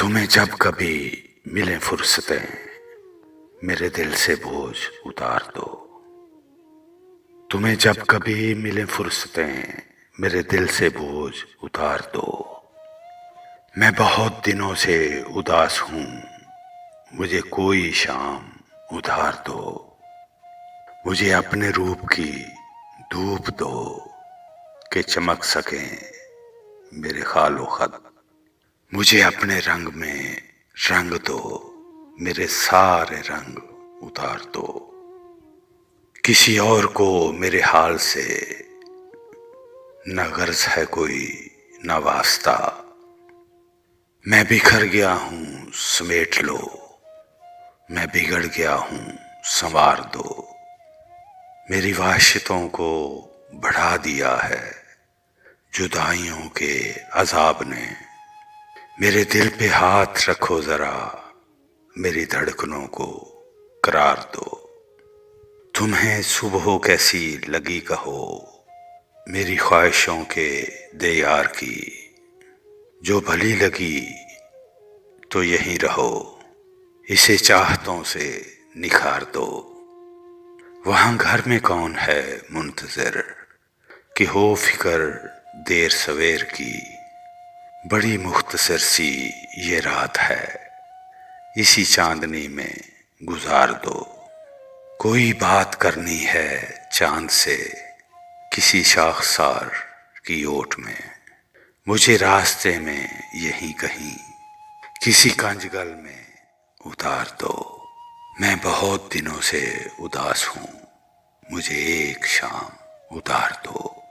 تمہیں جب کبھی ملیں فرصتیں میرے دل سے بوجھ اتار دو. تمہیں جب کبھی ملیں فرصتیں میرے دل سے بوجھ اتار دو. میں بہت دنوں سے اداس ہوں، مجھے کوئی شام ادھار دو. مجھے اپنے روپ کی دھوپ دو کہ چمک سکیں میرے خال و خط. مجھے اپنے رنگ میں رنگ دو، میرے سارے رنگ اتار دو. کسی اور کو میرے حال سے نہ غرض ہے کوئی نہ واسطہ. میں بکھر گیا ہوں سمیٹ لو، میں بگڑ گیا ہوں سنوار دو. میری وحشتوں کو بڑھا دیا ہے جدائیوں کے عذاب نے. میرے دل پہ ہاتھ رکھو ذرا، میری دھڑکنوں کو قرار دو. تمہیں صبح کیسی لگی کہو، میری خواہشوں کے دیار کی. جو بھلی لگی تو یہیں رہو، اسے چاہتوں سے نکھار دو. وہاں گھر میں کون ہے منتظر کہ ہو فکر دیر سویر کی. بڑی مختصر سی یہ رات ہے، اسی چاندنی میں گزار دو. کوئی بات کرنی ہے چاند سے کسی شاخسار کی اوٹ میں. مجھے راستے میں یہیں کہیں کسی کنجگل میں اتار دو. میں بہت دنوں سے اداس ہوں، مجھے ایک شام اتار دو.